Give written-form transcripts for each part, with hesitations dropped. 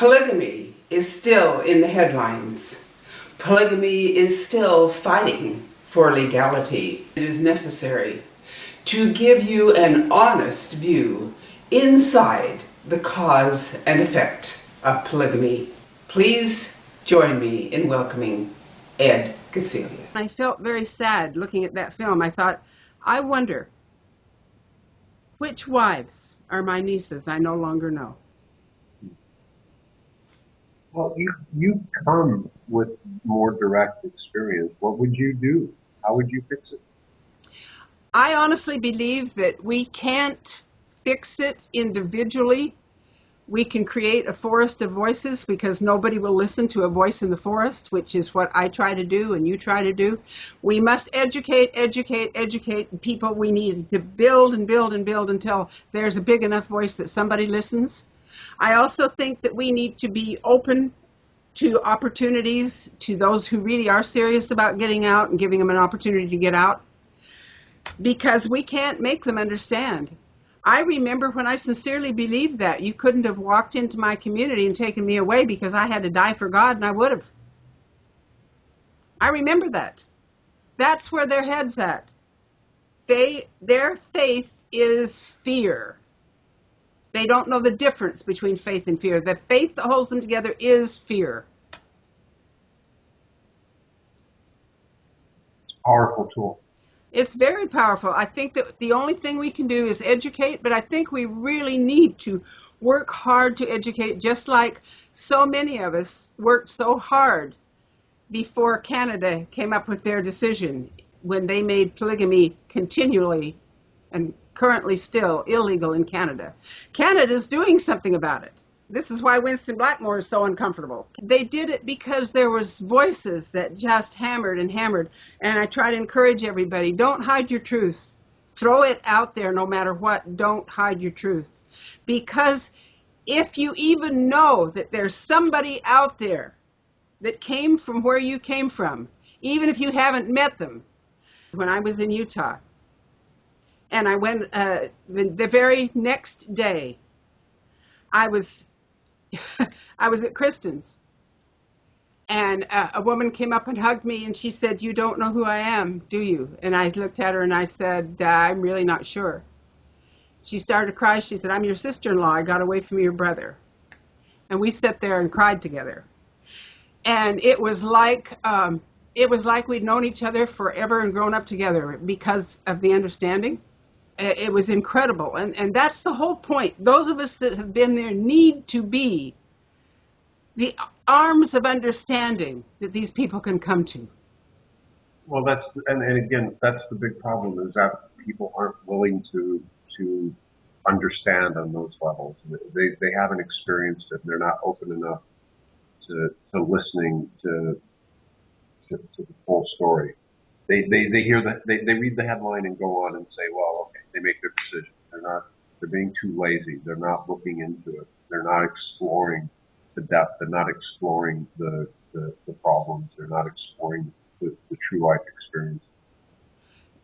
Polygamy is still in the headlines. Polygamy is still fighting for legality. It is necessary to give you an honest view inside the cause and effect of polygamy. Please join me in welcoming Ed Casillia. I felt very sad looking at that film. I thought, I wonder, which wives are my nieces I no longer know? Well, you come with more direct experience. What would you do? How would you fix it? I honestly believe that we can't fix it individually. We can create a forest of voices because nobody will listen to a voice in the forest, which is what I try to do and you try to do. We must educate people. We need to build and build and build until there's a big enough voice that somebody listens. I also think that we need to be open to opportunities to those who really are serious about getting out and giving them an opportunity to get out, because we can't make them understand. I remember when I sincerely believed that. You couldn't have walked into my community and taken me away because I had to die for God, and I would have. I remember that. That's where their head's at. Their faith is fear. They don't know the difference between faith and fear. The faith that holds them together is fear. It's a powerful tool. It's very powerful. I think that the only thing we can do is educate, but I think we really need to work hard to educate, just like so many of us worked so hard before Canada came up with their decision when they made polygamy continually and currently still illegal in Canada. Canada's doing something about it. This is why Winston Blackmore is so uncomfortable. They did it because there was voices that just hammered and hammered. And I try to encourage everybody, don't hide your truth. Throw it out there no matter what. Don't hide your truth. Because if you even know that there's somebody out there that came from where you came from, even if you haven't met them. When I was in Utah, and I went the very next day, I was at Kristen's, and a woman came up and hugged me, and she said, "You don't know who I am, do you?" And I looked at her and I said, "I'm really not sure." She started to cry. She said, "I'm your sister-in-law. I got away from your brother." And we sat there and cried together. And it was like we'd known each other forever and grown up together because of the understanding. It was incredible. And that's the whole point. Those of us that have been there need to be the arms of understanding that these people can come to. Well, and again, that's the big problem, is that people aren't willing to understand on those levels. They haven't experienced it. They're not open enough to listening to the full story. They hear they read the headline and go on and say, well, okay, they make their decision. They're being too lazy. They're not looking into it. They're not exploring the depth. They're not exploring the problems. They're not exploring the true life experience.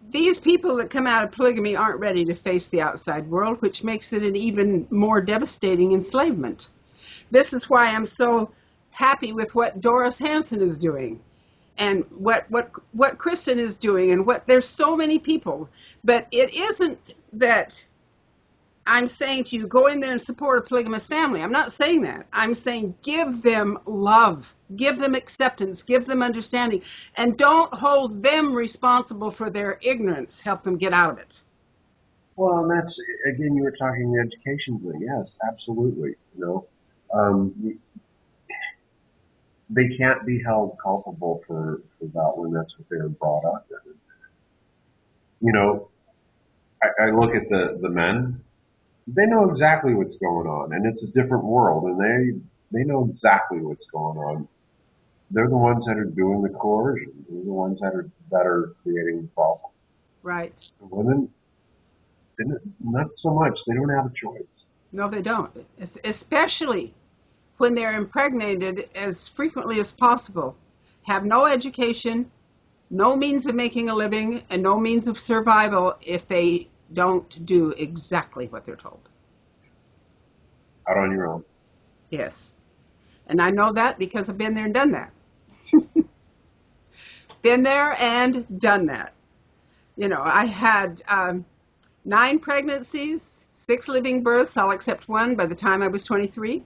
These people that come out of polygamy aren't ready to face the outside world, which makes it an even more devastating enslavement. This is why I'm so happy with what Doris Hanson is doing, and what Kristen is doing, and there's so many people. But it isn't that I'm saying to you, go in there and support a polygamous family. I'm not saying that. I'm saying give them love, give them acceptance, give them understanding, and don't hold them responsible for their ignorance. Help them get out of it. Well, and that's, again, you were talking the education thing. Yes, absolutely. They can't be held culpable for that when that's what they were brought up in. I look at the men. They know exactly what's going on, and it's a different world, and they know exactly what's going on. They're the ones that are doing the coercion. They're the ones that are creating the problem. Right. The women, not so much. They don't have a choice. No, they don't. Especially when they're impregnated as frequently as possible, have no education, no means of making a living, and no means of survival if they don't do exactly what they're told. Out on your own. Yes. And I know that because I've been there and done that. Been there and done that. You know, I had 9 pregnancies, 6 living births, all except one by the time I was 23.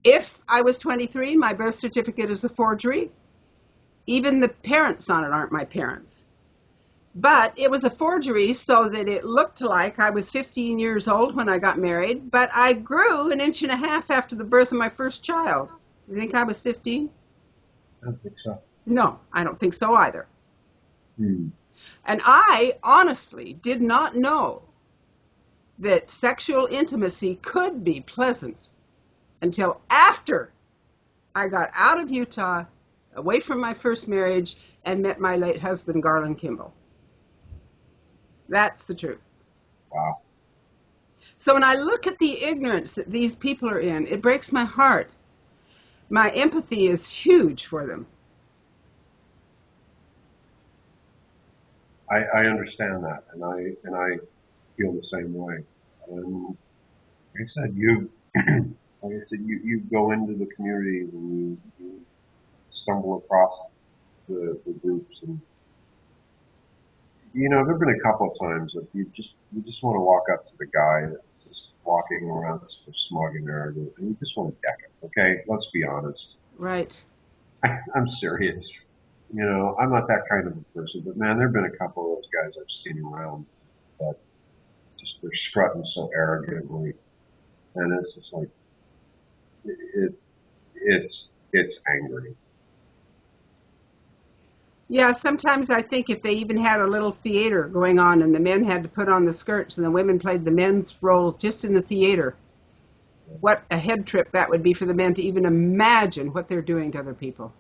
If I was 23, my birth certificate is a forgery. Even the parents on it aren't my parents. But it was a forgery so that it looked like I was 15 years old when I got married, but I grew an inch and a half after the birth of my first child. You think I was 15? I don't think so. No, I don't think so either. Hmm. And I honestly did not know that sexual intimacy could be pleasant until after I got out of Utah, away from my first marriage, and met my late husband, Garland Kimbel. That's the truth. Wow. So when I look at the ignorance that these people are in, it breaks my heart. My empathy is huge for them. I understand that, and I feel the same way. And like I said, you go into the communities and you stumble across the groups, and there've been a couple of times that you just want to walk up to the guy that's just walking around so smug and arrogant, and you just want to deck him. Okay, let's be honest. Right. I'm serious. I'm not that kind of a person, but man, there've been a couple of those guys I've seen around that just they're strutting so arrogantly, and it's just like it, it's angry. Yeah, sometimes I think if they even had a little theater going on and the men had to put on the skirts and the women played the men's role just in the theater, what a head trip that would be for the men to even imagine what they're doing to other people.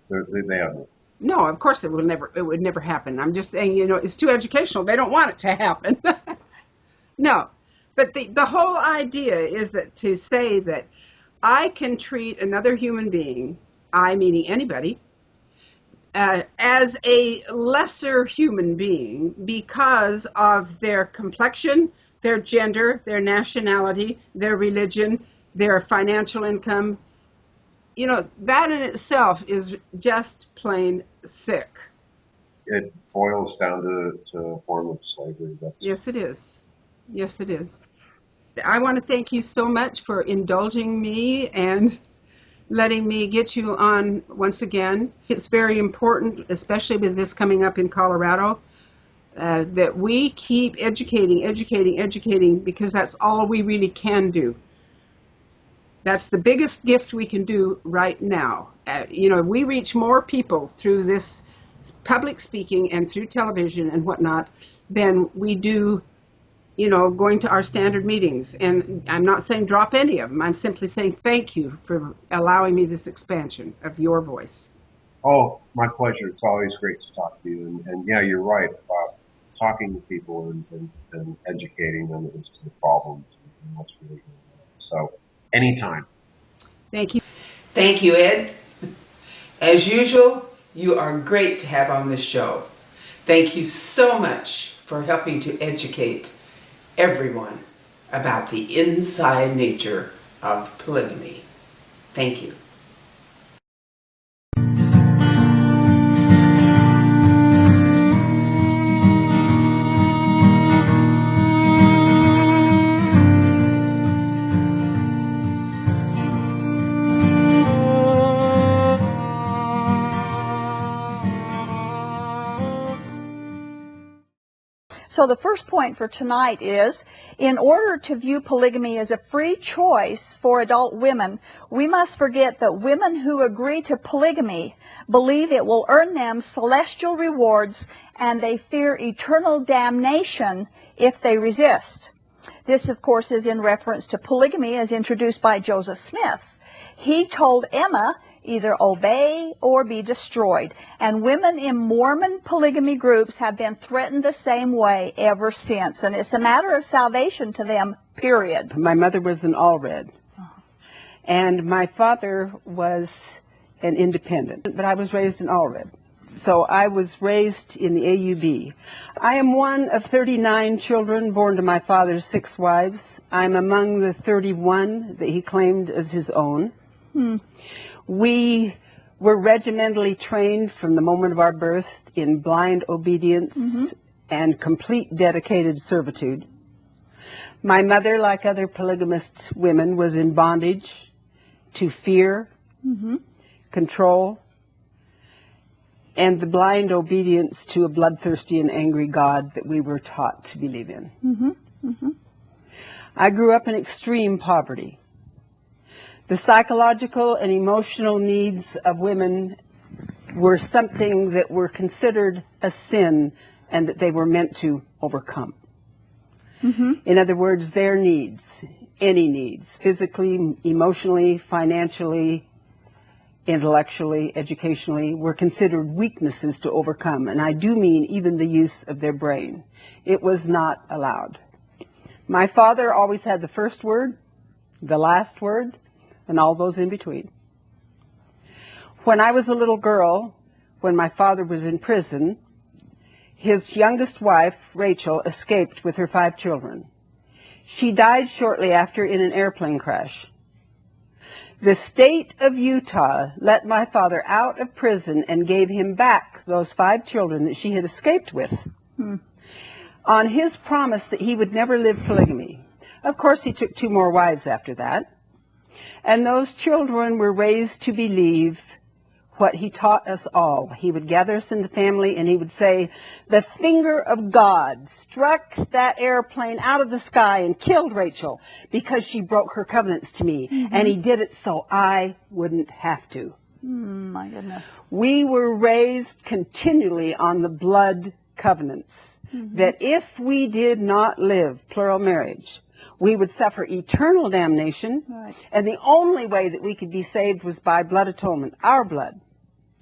They have no. No, of course it would never happen. I'm just saying, it's too educational. They don't want it to happen. No. But the whole idea is that to say that I can treat another human being, I meaning anybody, as a lesser human being because of their complexion, their gender, their nationality, their religion, their financial income, that in itself is just plain sick. It boils down to a form of slavery. Yes, it is. Yes, it is. I want to thank you so much for indulging me and letting me get you on once again. It's very important, especially with this coming up in Colorado, that we keep educating, because that's all we really can do. That's the biggest gift we can do right now. We reach more people through this public speaking and through television and whatnot than we do going to our standard meetings. And I'm not saying drop any of them. I'm simply saying thank you for allowing me this expansion of your voice. Oh, my pleasure. It's always great to talk to you. And yeah, you're right about talking to people and educating them as to the problems and what's really going on. So, anytime. Thank you. Thank you, Ed. As usual, you are great to have on this show. Thank you so much for helping to educate everyone about the inside nature of polygamy. Thank you. So the first point for tonight is, in order to view polygamy as a free choice for adult women, we must forget that women who agree to polygamy believe it will earn them celestial rewards, and they fear eternal damnation if they resist. This, of course, is in reference to polygamy as introduced by Joseph Smith. He told Emma, either obey or be destroyed. And women in Mormon polygamy groups have been threatened the same way ever since. And it's a matter of salvation to them, period. My mother was an Allred, and my father was an independent, but I was raised in Allred. So I was raised in the AUB. I am one of 39 children born to my father's 6 wives. I'm among the 31 that he claimed as his own. We were regimentally trained from the moment of our birth in blind obedience and complete dedicated servitude. My mother, like other polygamist women, was in bondage to fear, control, and the blind obedience to a bloodthirsty and angry God that we were taught to believe in. I grew up in extreme poverty. The psychological and emotional needs of women were something that were considered a sin and that they were meant to overcome. In other words, their needs, any needs, physically, emotionally, financially, intellectually, educationally, were considered weaknesses to overcome. And I do mean even the use of their brain. It was not allowed. My father always had the first word, the last word, and all those in between. When I was a little girl, when my father was in prison, his youngest wife, Rachel, escaped with her 5 children. She died shortly after in an airplane crash. The state of Utah let my father out of prison and gave him back those 5 children that she had escaped with on his promise that he would never live polygamy. Of course, he took 2 more wives after that. And those children were raised to believe what he taught us all. He would gather us in the family and he would say, the finger of God struck that airplane out of the sky and killed Rachel because she broke her covenants to me. And he did it so I wouldn't have to. My goodness. We were raised continually on the blood covenants, that if we did not live plural marriage, we would suffer eternal damnation, and the only way that we could be saved was by blood atonement, our blood.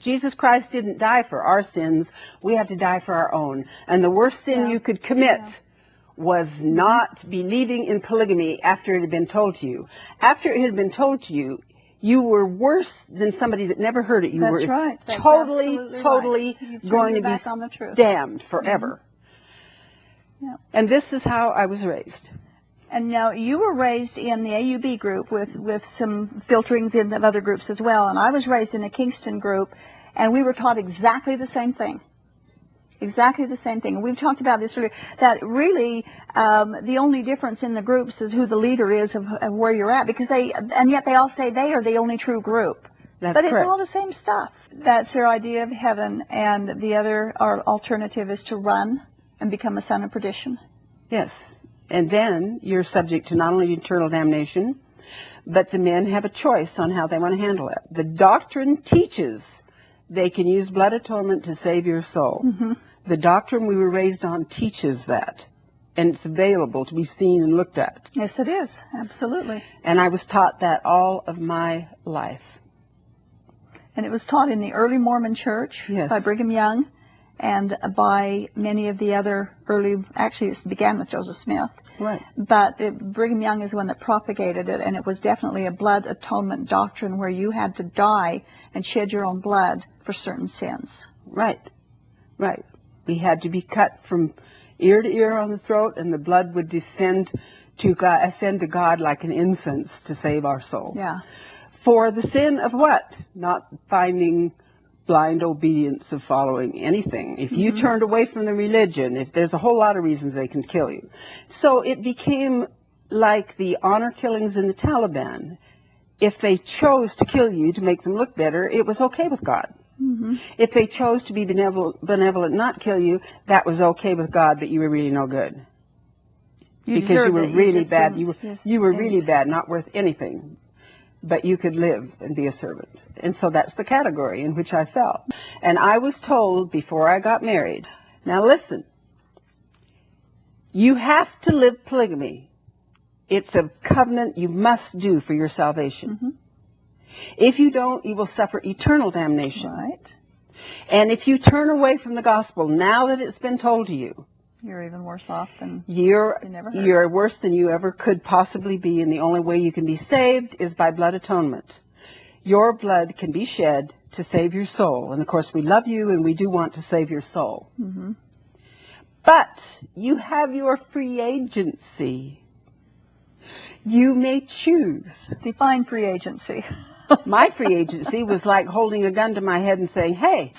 Jesus Christ didn't die for our sins. We had to die for our own. And the worst sin you could commit was not believing in polygamy after it had been told to you. After it had been told to you, you were worse than somebody that never heard it. You were totally going to be damned forever. And this is how I was raised. And now you were raised in the AUB group with some filterings in other groups as well. And I was raised in a Kingston group, and we were taught exactly the same thing. Exactly the same thing. And we've talked about this earlier, that really the only difference in the groups is who the leader is of where you're at, because and yet they all say they are the only true group. That's but correct. It's all the same stuff. That's their idea of heaven, and the other alternative is to run and become a son of perdition. Yes. And then you're subject to not only eternal damnation, but the men have a choice on how they want to handle it. The doctrine teaches they can use blood atonement to save your soul. The doctrine we were raised on teaches that, and it's available to be seen and looked at. Yes, it is. Absolutely. And I was taught that all of my life. And it was taught in the early Mormon church by Brigham Young, and by many of the other actually it began with Joseph Smith. Right. But Brigham Young is the one that propagated it, and it was definitely a blood atonement doctrine where you had to die and shed your own blood for certain sins. Right. Right. We had to be cut from ear to ear on the throat, and the blood would ascend to God like an incense to save our soul. Yeah. For the sin of what? Not finding blind obedience of following anything. If you turned away from the religion, if there's a whole lot of reasons they can kill you. So it became like the honor killings in the Taliban. If they chose to kill you to make them look better, it was okay with God. If they chose to be benevolent, not kill you, that was okay with God, but you were really no good. Because you were really bad. You were really bad, not worth anything. But you could live and be a servant. And so that's the category in which I fell. And I was told before I got married, now listen, you have to live polygamy. It's a covenant you must do for your salvation. If you don't, you will suffer eternal damnation. Right. And if you turn away from the gospel, now that it's been told to you, you're even worse off than you're never heard. worse than you ever could possibly be, and the only way you can be saved is by blood atonement. Your blood can be shed to save your soul, and of course we love you and we do want to save your soul. But you have your free agency. You may choose. Define free agency. My free agency was like holding a gun to my head and saying, hey,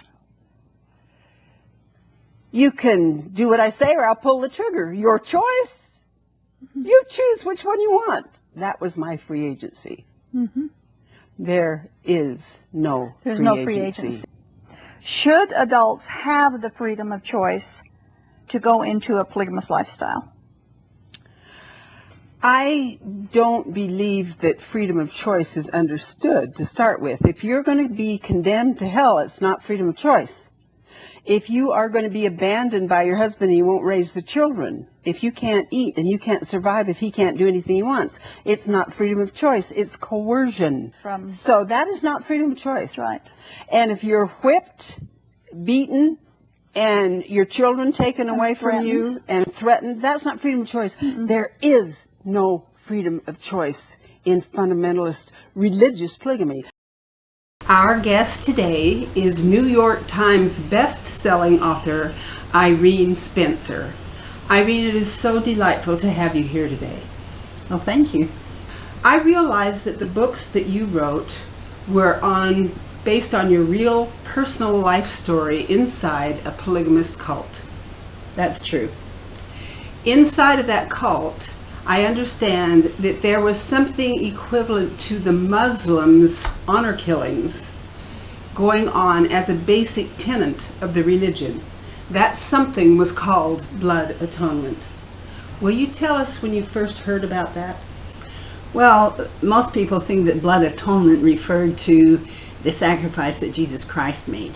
you can do what I say or I'll pull the trigger. Your choice. You choose which one you want. That was my free agency. Mm-hmm. There is no There's free no agency. free agency. Should adults have the freedom of choice to go into a polygamous lifestyle? I don't believe that freedom of choice is understood to start with. If you're going to be condemned to hell, it's not freedom of choice. If you are going to be abandoned by your husband and you won't raise the children, if you can't eat and you can't survive if he can't do anything he wants, it's not freedom of choice, it's coercion. So that is not freedom of choice. Right. And if you're whipped, beaten, and your children taken away from you and threatened, that's not freedom of choice. Mm-mm. There is no freedom of choice in fundamentalist religious polygamy. Our guest today is New York Times best-selling author Irene Spencer. Irene, it is so delightful to have you here today. Well, thank you. I realized that the books that you wrote were based on your real personal life story inside a polygamist cult. That's true. Inside of that cult, I understand that there was something equivalent to the Muslims' honor killings going on as a basic tenet of the religion. That something was called blood atonement. Will you tell us when you first heard about that? Well, most people think that blood atonement referred to the sacrifice that Jesus Christ made.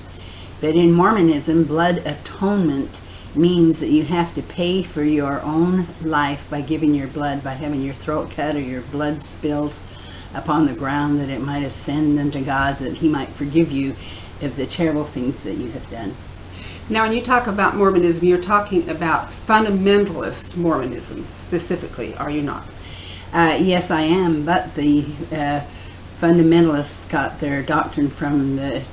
But in Mormonism, blood atonement means that you have to pay for your own life by giving your blood, by having your throat cut or your blood spilled upon the ground, that it might ascend unto God, that he might forgive you of the terrible things that you have done. Now, when you talk about Mormonism, you're talking about fundamentalist Mormonism specifically, are you not? Yes, I am, but the fundamentalists got their doctrine from the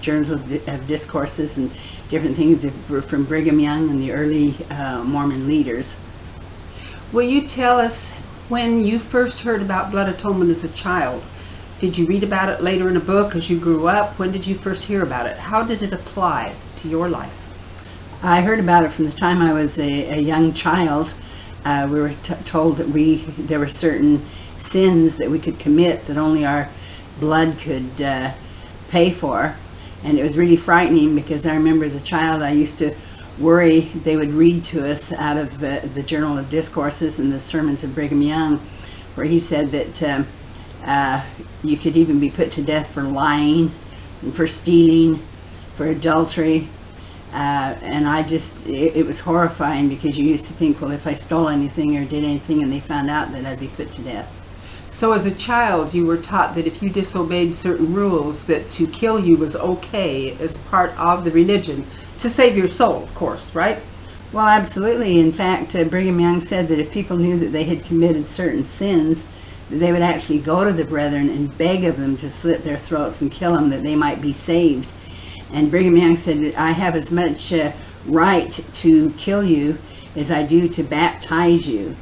journals of discourses and different things from Brigham Young and the early Mormon leaders. Will you tell us when you first heard about blood atonement as a child? Did you read about it later in a book as you grew up? When did you first hear about it? How did it apply to your life? I heard about it from the time I was a young child. We were told that there were certain sins that we could commit that only our blood could pay for. And it was really frightening because I remember as a child I used to worry they would read to us out of the Journal of Discourses and the sermons of Brigham Young, where he said that you could even be put to death for lying, and for stealing, for adultery. And it was horrifying because you used to think, well, if I stole anything or did anything and they found out, that I'd be put to death. So as a child, you were taught that if you disobeyed certain rules, that to kill you was okay as part of the religion, to save your soul, of course, right? Well, absolutely. In fact, Brigham Young said that if people knew that they had committed certain sins, that they would actually go to the brethren and beg of them to slit their throats and kill them, that they might be saved. And Brigham Young said that I have as much right to kill you as I do to baptize you.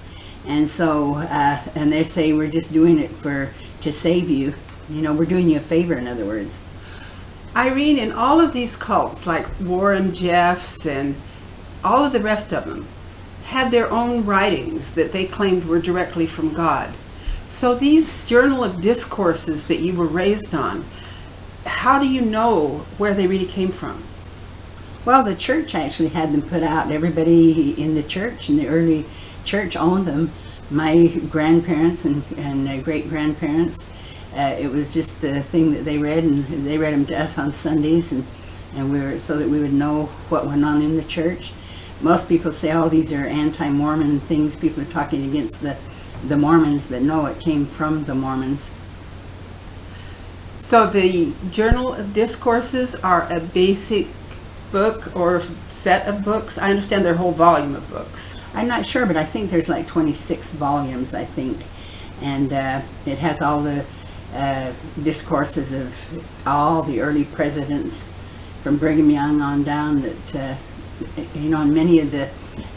And so, and they say we're just doing it to save you. You know, we're doing you a favor, in other words. Irene, in all of these cults, like Warren Jeffs and all of the rest of them, had their own writings that they claimed were directly from God. So these Journal of Discourses that you were raised on, how do you know where they really came from? Well, the church actually had them put out. Everybody in the church, in the early church, owned them. My grandparents and great-grandparents, it was just the thing that they read, and they read them to us on Sundays, and so that we would know what went on in the church. Most people say, oh, these are anti-Mormon things. People are talking against the Mormons, but no, it came from the Mormons. So the Journal of Discourses are a basic book or set of books? I understand they're a whole volume of books. I'm not sure, but I think there's like 26 volumes, I think. And it has all the discourses of all the early presidents from Brigham Young on down, that, you know, and many of the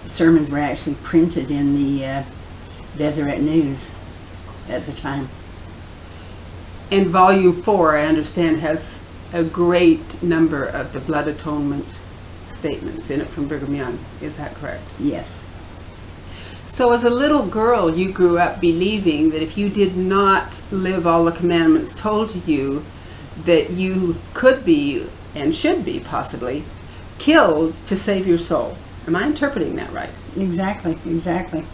sermons were actually printed in the Deseret News at the time. And Volume 4, I understand, has a great number of the blood atonement statements in it from Brigham Young. Is that correct? Yes. So as a little girl, you grew up believing that if you did not live all the commandments told to you, that you could be, and should be possibly, killed to save your soul. Am I interpreting that right? Exactly, exactly.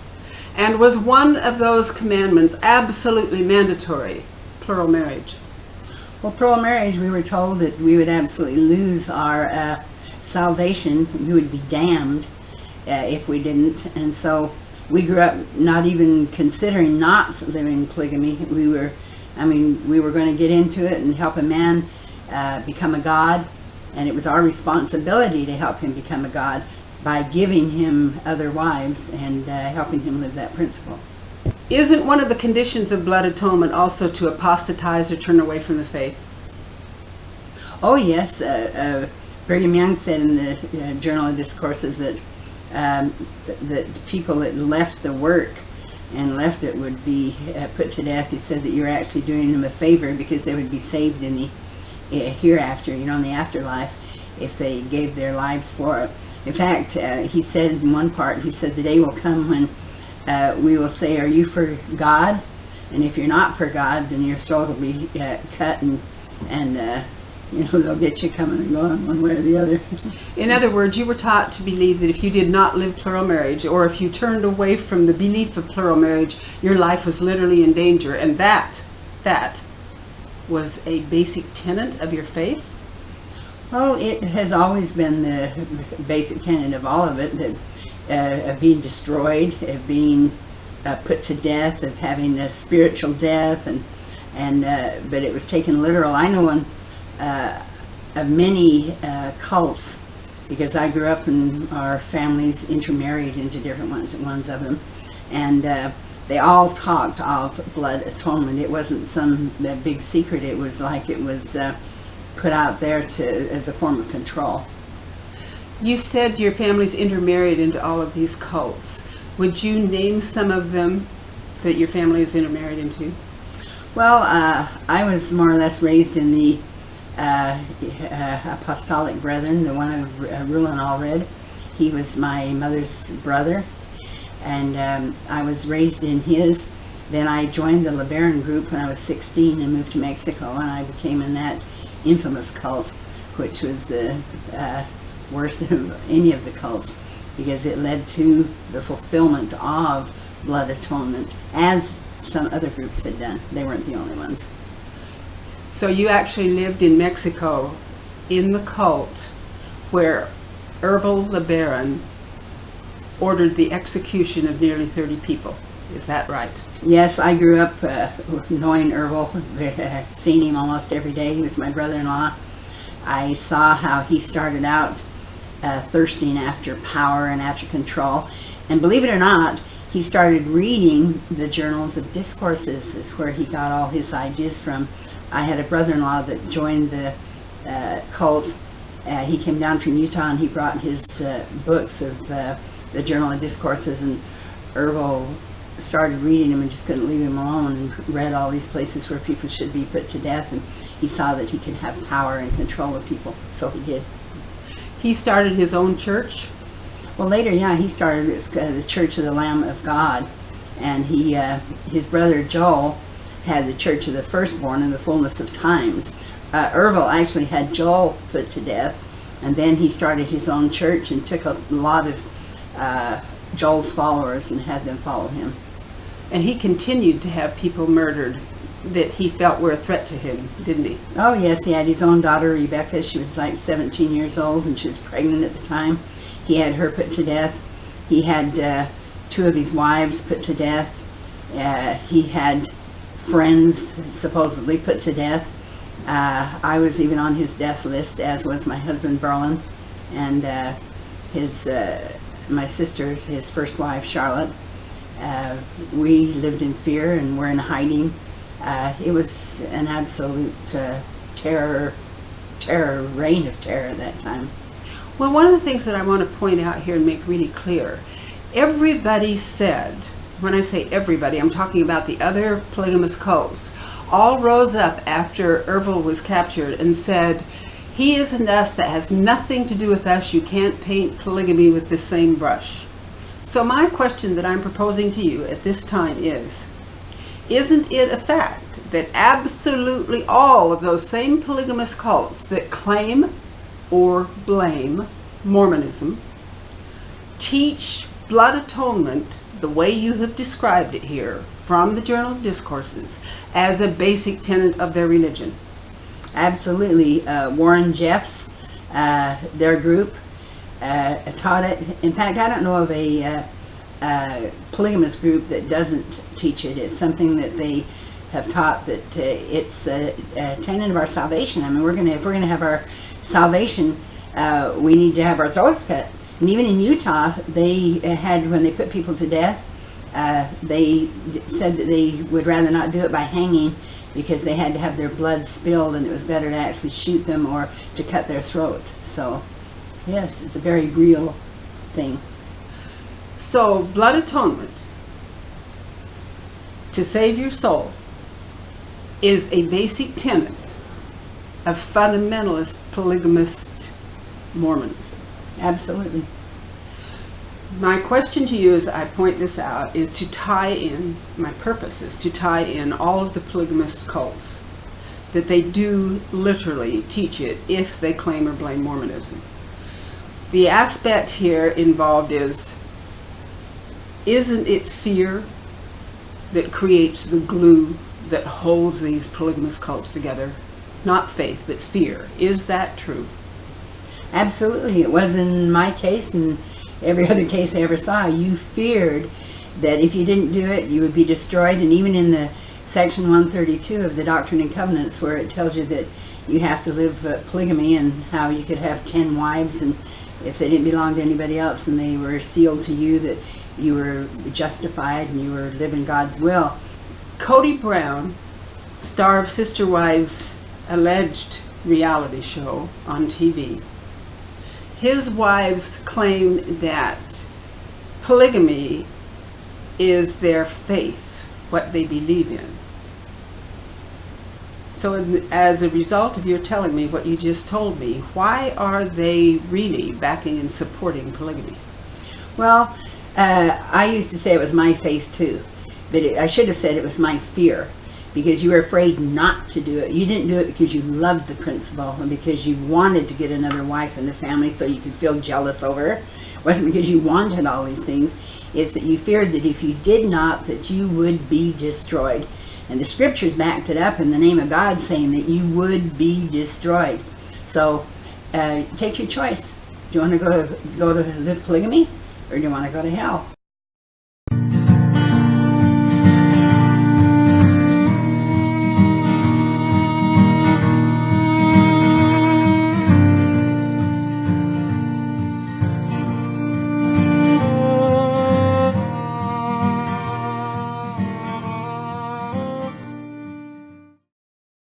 And was one of those commandments absolutely mandatory, plural marriage? Well, plural marriage, we were told that we would absolutely lose our salvation. We would be damned if we didn't. And so we grew up not even considering not living polygamy. We were going to get into it and help a man become a god. And it was our responsibility to help him become a god by giving him other wives and helping him live that principle. Isn't one of the conditions of blood atonement also to apostatize or turn away from the faith? Oh yes, Brigham Young said in the Journal of Discourses that that people that left the work and left it would be put to death. He said that you're actually doing them a favor because they would be saved in the hereafter, in the afterlife, if they gave their lives for it. In fact, he said in one part, he said the day will come when we will say, are you for God? And if you're not for God, then your throat will be cut and they'll get you coming and going one way or the other. In other words, you were taught to believe that if you did not live plural marriage, or if you turned away from the belief of plural marriage, your life was literally in danger, and that was a basic tenet of your faith? Well, it has always been the basic tenet of all of it, that of being destroyed, of being put to death, of having a spiritual death, but it was taken literal. I know of many cults, because I grew up and our families intermarried into different ones of them, and they all talked of blood atonement. It wasn't some big secret. It was like it was put out there as a form of control. You said your families intermarried into all of these cults. Would you name some of them that your family is intermarried into? Well, I was more or less raised in the Apostolic Brethren, the one of Reuel Allred. He was my mother's brother, and I was raised in his. Then I joined the LeBaron group when I was 16 and moved to Mexico, and I became in that infamous cult, which was the worst of any of the cults, because it led to the fulfillment of blood atonement, as some other groups had done. They weren't the only ones. So you actually lived in Mexico in the cult where Reuel LeBaron ordered the execution of nearly 30 people. Is that right? Yes, I grew up knowing Reuel, seeing him almost every day. He was my brother-in-law. I saw how he started out thirsting after power and after control. And believe it or not, he started reading the journals of discourses, is where he got all his ideas from. I had a brother-in-law that joined the cult. He came down from Utah and he brought his books of the Journal of Discourses, and Reuel started reading them and just couldn't leave him alone, and read all these places where people should be put to death, and he saw that he could have power and control of people, so he did. He started his own church? Well, later, yeah, he started the Church of the Lamb of God, and his brother Joel had the Church of the Firstborn in the Fullness of Times. Reuel actually had Joel put to death, and then he started his own church and took a lot of Joel's followers and had them follow him. And he continued to have people murdered that he felt were a threat to him, didn't he? Oh yes, he had his own daughter Rebecca. She was like 17 years old and she was pregnant at the time. He had her put to death. He had 2 of his wives put to death. He had friends supposedly put to death. I was even on his death list, as was my husband Berlin, and my sister, his first wife Charlotte. We lived in fear and were in hiding. It was an absolute reign of terror at that time. Well, one of the things that I want to point out here and make really clear, everybody said when I say everybody, I'm talking about the other polygamous cults, all rose up after Ervil was captured and said, he isn't us, that has nothing to do with us, you can't paint polygamy with the same brush. So my question that I'm proposing to you at this time is, isn't it a fact that absolutely all of those same polygamous cults that claim or blame Mormonism teach blood atonement the way you have described it here from the Journal of Discourses as a basic tenet of their religion? Absolutely. Warren Jeffs, their group, taught it. In fact, I don't know of a polygamous group that doesn't teach it. It's something that they have taught, that it's a tenet of our salvation. I mean, if we're gonna have our salvation, we need to have our throats cut. And even in Utah, they had, when they put people to death, they said that they would rather not do it by hanging, because they had to have their blood spilled, and it was better to actually shoot them or to cut their throat. So, yes, it's a very real thing. So, blood atonement to save your soul is a basic tenet of fundamentalist polygamist Mormonism. Absolutely. My question to you as I point this out is to tie in, my purpose is to tie in all of the polygamist cults, that they do literally teach it if they claim or blame Mormonism. The aspect here involved is, isn't it fear that creates the glue that holds these polygamous cults together? Not faith, but fear. Is that true? Absolutely. It was in my case and every other case I ever saw. You feared that if you didn't do it, you would be destroyed. And even in the section 132 of the Doctrine and Covenants, where it tells you that you have to live polygamy, and how you could have 10 wives, and if they didn't belong to anybody else and they were sealed to you, that you were justified and you were living God's will. Cody Brown, star of Sister Wives' alleged reality show on TV, his wives claim that polygamy is their faith, what they believe in. So as a result of your telling me what you just told me, why are they really backing and supporting polygamy? Well, I used to say it was my faith too, but I should have said it was my fear, because you were afraid not to do it. You didn't do it because you loved the principle and because you wanted to get another wife in the family so you could feel jealous over her. It wasn't because you wanted all these things. It's that you feared that if you did not, that you would be destroyed. And the scriptures backed it up in the name of God, saying that you would be destroyed. So take your choice. Do you want to go to live polygamy, or do you want to go to hell?